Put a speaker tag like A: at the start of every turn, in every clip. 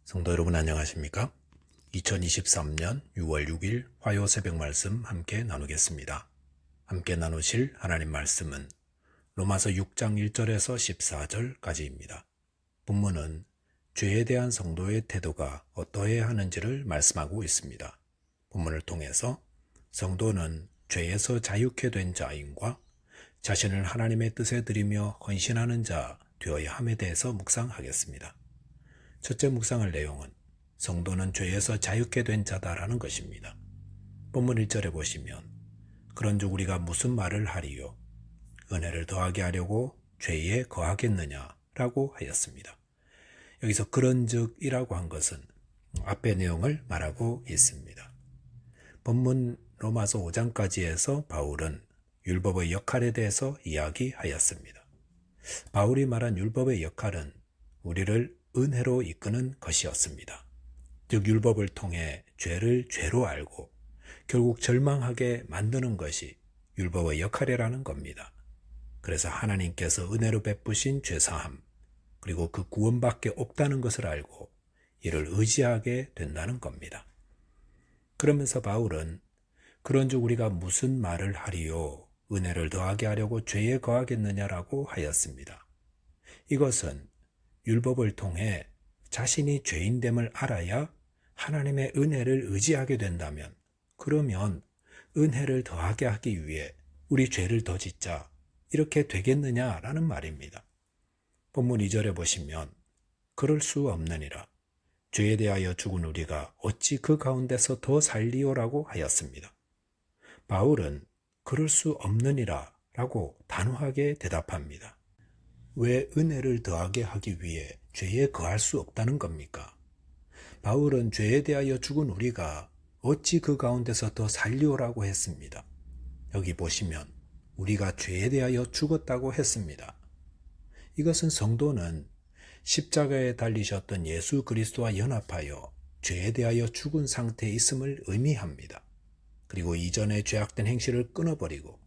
A: 성도 여러분 안녕하십니까? 2023년 6월 6일 화요 새벽 말씀 함께 나누겠습니다. 함께 나누실 하나님 말씀은 로마서 6장 1절에서 14절까지입니다. 본문은 죄에 대한 성도의 태도가 어떠해야 하는지를 말씀하고 있습니다. 본문을 통해서 성도는 죄에서 자유케 된 자임과 자신을 하나님의 뜻에 드리며 헌신하는 자 되어야 함에 대해서 묵상하겠습니다. 첫째 묵상할 내용은 성도는 죄에서 자유케 된 자다라는 것입니다. 본문 1절에 보시면 그런즉 우리가 무슨 말을 하리요? 은혜를 더하게 하려고 죄에 거하겠느냐라고 하였습니다. 여기서 그런즉이라고 한 것은 앞의 내용을 말하고 있습니다. 본문 로마서 5장까지에서 바울은 율법의 역할에 대해서 이야기하였습니다. 바울이 말한 율법의 역할은 우리를 은혜로 이끄는 것이었습니다. 즉 율법을 통해 죄를 죄로 알고 결국 절망하게 만드는 것이 율법의 역할이라는 겁니다. 그래서 하나님께서 은혜로 베푸신 죄사함 그리고 그 구원밖에 없다는 것을 알고 이를 의지하게 된다는 겁니다. 그러면서 바울은 그런즉 우리가 무슨 말을 하리요? 은혜를 더하게 하려고 죄에 거하겠느냐라고 하였습니다. 이것은 율법을 통해 자신이 죄인됨을 알아야 하나님의 은혜를 의지하게 된다면 그러면 은혜를 더하게 하기 위해 우리 죄를 더 짓자 이렇게 되겠느냐라는 말입니다. 본문 2절에 보시면 그럴 수 없느니라 죄에 대하여 죽은 우리가 어찌 그 가운데서 더 살리오라고 하였습니다. 바울은 그럴 수 없느니라 라고 단호하게 대답합니다. 왜 은혜를 더하게 하기 위해 죄에 거할 수 없다는 겁니까? 바울은 죄에 대하여 죽은 우리가 어찌 그 가운데서 더 살리오라고 했습니다. 여기 보시면 우리가 죄에 대하여 죽었다고 했습니다. 이것은 성도는 십자가에 달리셨던 예수 그리스도와 연합하여 죄에 대하여 죽은 상태에 있음을 의미합니다. 그리고 이전의 죄악된 행실을 끊어버리고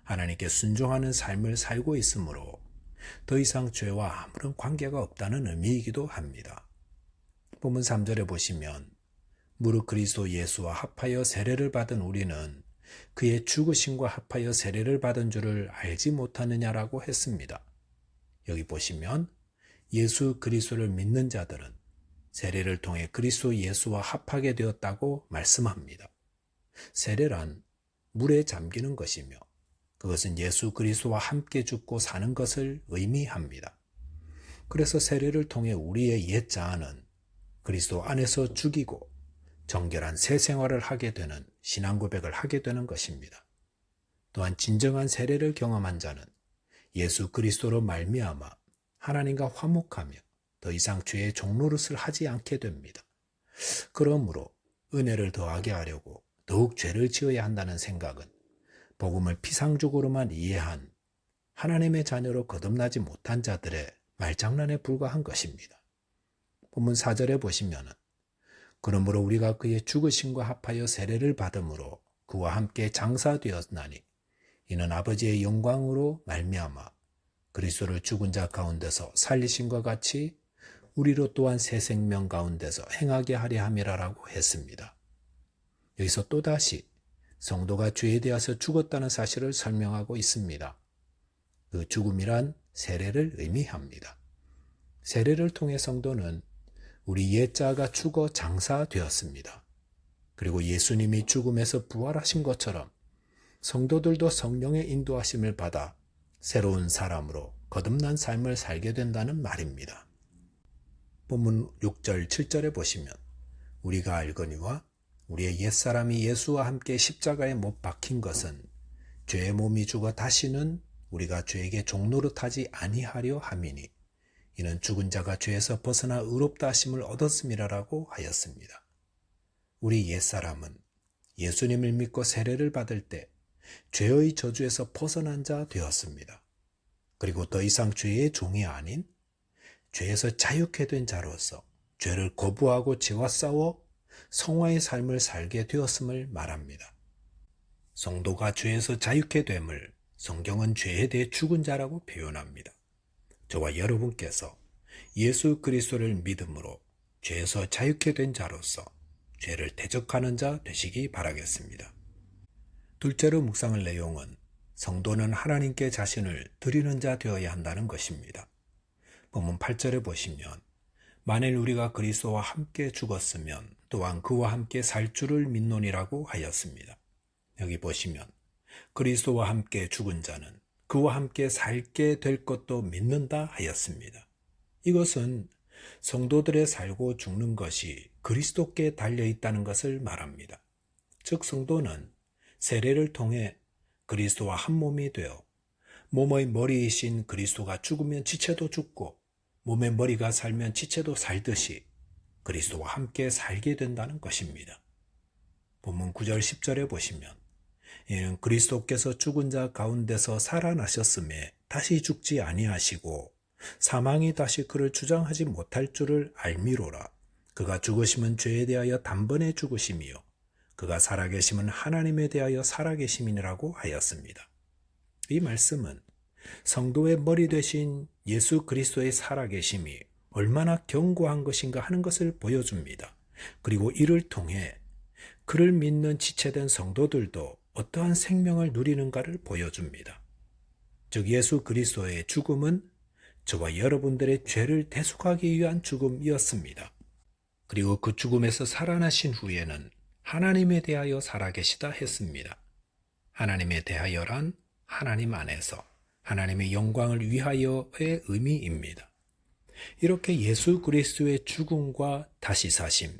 A: 하나님께 순종하는 삶을 살고 있으므로 더 이상 죄와 아무런 관계가 없다는 의미이기도 합니다. 본문 3절에 보시면 무릇 그리스도 예수와 합하여 세례를 받은 우리는 그의 죽으심과 합하여 세례를 받은 줄을 알지 못하느냐라고 했습니다. 여기 보시면 예수 그리스도를 믿는 자들은 세례를 통해 그리스도 예수와 합하게 되었다고 말씀합니다. 세례란 물에 잠기는 것이며 그것은 예수 그리스도와 함께 죽고 사는 것을 의미합니다. 그래서 세례를 통해 우리의 옛 자아는 그리스도 안에서 죽이고 정결한 새 생활을 하게 되는 신앙 고백을 하게 되는 것입니다. 또한 진정한 세례를 경험한 자는 예수 그리스도로 말미암아 하나님과 화목하며 더 이상 죄의 종노릇을 하지 않게 됩니다. 그러므로 은혜를 더하게 하려고 더욱 죄를 지어야 한다는 생각은 복음을 피상적으로만 이해한 하나님의 자녀로 거듭나지 못한 자들의 말장난에 불과한 것입니다. 본문 4절에 보시면 그러므로 우리가 그의 죽으심과 합하여 세례를 받음으로 그와 함께 장사되었나니 이는 아버지의 영광으로 말미암아 그리스도를 죽은 자 가운데서 살리심과 같이 우리로 또한 새 생명 가운데서 행하게 하려 함이라라고 했습니다. 여기서 또다시 성도가 죄에 대해서 죽었다는 사실을 설명하고 있습니다. 그 죽음이란 세례를 의미합니다. 세례를 통해 성도는 우리 옛자가 죽어 장사되었습니다. 그리고 예수님이 죽음에서 부활하신 것처럼 성도들도 성령의 인도하심을 받아 새로운 사람으로 거듭난 삶을 살게 된다는 말입니다. 본문 6절, 7절에 보시면 우리가 알거니와 우리의 옛사람이 예수와 함께 십자가에 못 박힌 것은 죄의 몸이 죽어 다시는 우리가 죄에게 종노릇하지 아니하려 함이니 이는 죽은 자가 죄에서 벗어나 의롭다 하심을 얻었음이라라고 하였습니다. 우리 옛사람은 예수님을 믿고 세례를 받을 때 죄의 저주에서 벗어난 자 되었습니다. 그리고 더 이상 죄의 종이 아닌 죄에서 자유케 된 자로서 죄를 거부하고 죄와 싸워 성화의 삶을 살게 되었음을 말합니다. 성도가 죄에서 자유케 됨을 성경은 죄에 대해 죽은 자라고 표현합니다. 저와 여러분께서 예수 그리스도를 믿음으로 죄에서 자유케 된 자로서 죄를 대적하는 자 되시기 바라겠습니다. 둘째로 묵상할 내용은 성도는 하나님께 자신을 드리는 자 되어야 한다는 것입니다. 본문 8절에 보시면 만일 우리가 그리스도와 함께 죽었으면 또한 그와 함께 살 줄을 믿노니라고 하였습니다. 여기 보시면 그리스도와 함께 죽은 자는 그와 함께 살게 될 것도 믿는다 하였습니다. 이것은 성도들의 살고 죽는 것이 그리스도께 달려있다는 것을 말합니다. 즉 성도는 세례를 통해 그리스도와 한 몸이 되어 몸의 머리이신 그리스도가 죽으면 지체도 죽고 몸의 머리가 살면 지체도 살듯이 그리스도와 함께 살게 된다는 것입니다. 본문 9절 10절에 보시면 이는 그리스도께서 죽은 자 가운데서 살아나셨음에 다시 죽지 아니하시고 사망이 다시 그를 주장하지 못할 줄을 알미로라. 그가 죽으심은 죄에 대하여 단번에 죽으심이요 그가 살아계심은 하나님에 대하여 살아계심이라고 하였습니다. 이 말씀은 성도의 머리 되신 예수 그리스도의 살아계심이 얼마나 견고한 것인가 하는 것을 보여줍니다. 그리고 이를 통해 그를 믿는 지체된 성도들도 어떠한 생명을 누리는가를 보여줍니다. 즉 예수 그리스도의 죽음은 저와 여러분들의 죄를 대속하기 위한 죽음이었습니다. 그리고 그 죽음에서 살아나신 후에는 하나님에 대하여 살아계시다 했습니다. 하나님에 대하여란 하나님 안에서 하나님의 영광을 위하여의 의미입니다. 이렇게 예수 그리스도의 죽음과 다시 사심,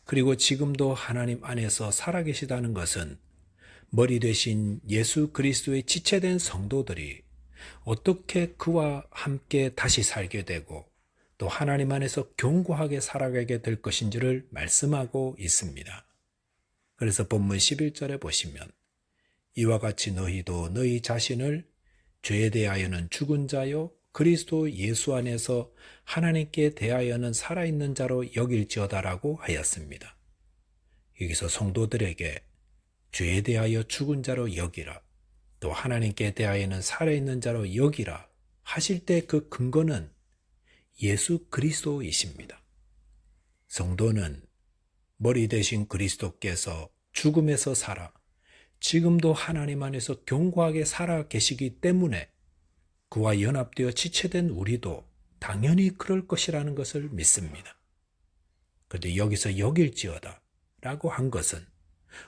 A: 그리고 지금도 하나님 안에서 살아계시다는 것은 머리 되신 예수 그리스도의 지체된 성도들이 어떻게 그와 함께 다시 살게 되고 또 하나님 안에서 견고하게 살아가게 될 것인지를 말씀하고 있습니다. 그래서 본문 11절에 보시면 이와 같이 너희도 너희 자신을 죄에 대하여는 죽은 자요 그리스도 예수 안에서 하나님께 대하여는 살아있는 자로 여길지어다라고 하였습니다. 여기서 성도들에게 죄에 대하여 죽은 자로 여기라 또 하나님께 대하여는 살아있는 자로 여기라 하실 때 그 근거는 예수 그리스도이십니다. 성도는 머리 되신 그리스도께서 죽음에서 살아 지금도 하나님 안에서 견고하게 살아 계시기 때문에 그와 연합되어 지체된 우리도 당연히 그럴 것이라는 것을 믿습니다. 그런데 여기서 여길지어다 라고 한 것은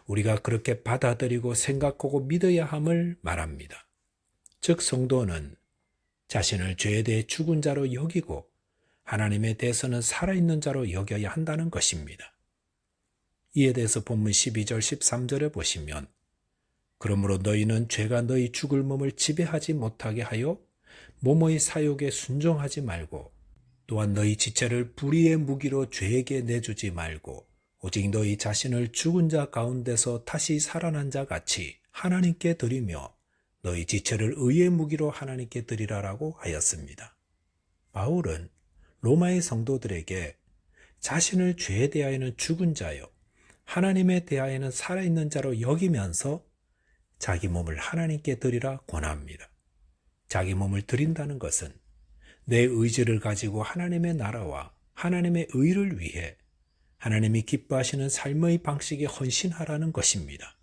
A: 우리가 그렇게 받아들이고 생각하고 믿어야 함을 말합니다. 즉 성도는 자신을 죄에 대해 죽은 자로 여기고 하나님에 대해서는 살아있는 자로 여겨야 한다는 것입니다. 이에 대해서 본문 12절 13절에 보시면 그러므로 너희는 죄가 너희 죽을 몸을 지배하지 못하게 하여 몸의 사욕에 순종하지 말고 또한 너희 지체를 불의의 무기로 죄에게 내주지 말고 오직 너희 자신을 죽은 자 가운데서 다시 살아난 자 같이 하나님께 드리며 너희 지체를 의의 무기로 하나님께 드리라라고 하였습니다. 바울은 로마의 성도들에게 자신을 죄에 대하여는 죽은 자요 하나님에 대하여는 살아있는 자로 여기면서 자기 몸을 하나님께 드리라 권합니다. 자기 몸을 드린다는 것은 내 의지를 가지고 하나님의 나라와 하나님의 의를 위해 하나님이 기뻐하시는 삶의 방식에 헌신하라는 것입니다.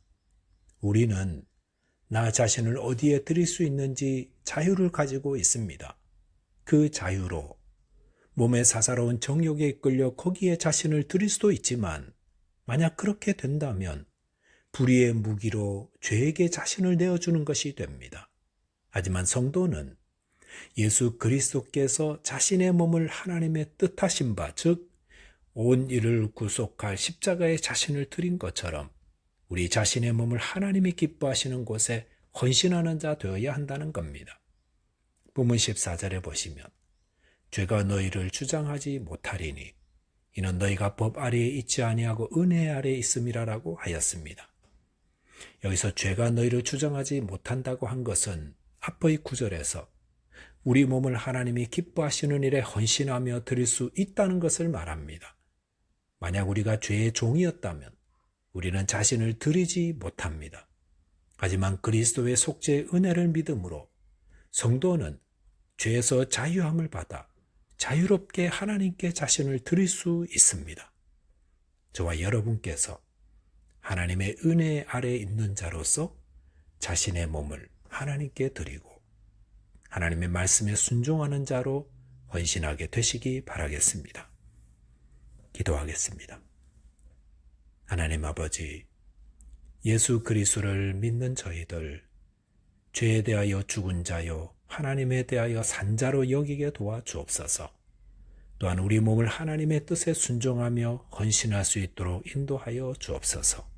A: 우리는 나 자신을 어디에 드릴 수 있는지 자유를 가지고 있습니다. 그 자유로 몸의 사사로운 정욕에 이끌려 거기에 자신을 드릴 수도 있지만 만약 그렇게 된다면 불의의 무기로 죄에게 자신을 내어주는 것이 됩니다. 하지만 성도는 예수 그리스도께서 자신의 몸을 하나님의 뜻하신 바, 즉 온 이를 구속할 십자가에 자신을 드린 것처럼 우리 자신의 몸을 하나님이 기뻐하시는 곳에 헌신하는 자 되어야 한다는 겁니다. 본문 14절에 보시면 죄가 너희를 주장하지 못하리니 이는 너희가 법 아래에 있지 아니하고 은혜 아래에 있음이라라고 하였습니다. 여기서 죄가 너희를 주장하지 못한다고 한 것은 앞의 구절에서 우리 몸을 하나님이 기뻐하시는 일에 헌신하며 드릴 수 있다는 것을 말합니다. 만약 우리가 죄의 종이었다면 우리는 자신을 드리지 못합니다. 하지만 그리스도의 속죄의 은혜를 믿음으로 성도는 죄에서 자유함을 받아 자유롭게 하나님께 자신을 드릴 수 있습니다. 저와 여러분께서 하나님의 은혜 아래 있는 자로서 자신의 몸을 하나님께 드리고 하나님의 말씀에 순종하는 자로 헌신하게 되시기 바라겠습니다. 기도하겠습니다. 하나님 아버지, 예수 그리스도를 믿는 저희들, 죄에 대하여 죽은 자요 하나님에 대하여 산 자로 여기게 도와주옵소서. 또한 우리 몸을 하나님의 뜻에 순종하며 헌신할 수 있도록 인도하여 주옵소서.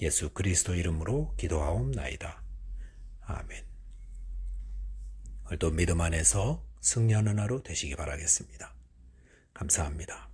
A: 예수 그리스도 이름으로 기도하옵나이다. 아멘. 오늘도 믿음 안에서 승리하는 하루 되시기 바라겠습니다. 감사합니다.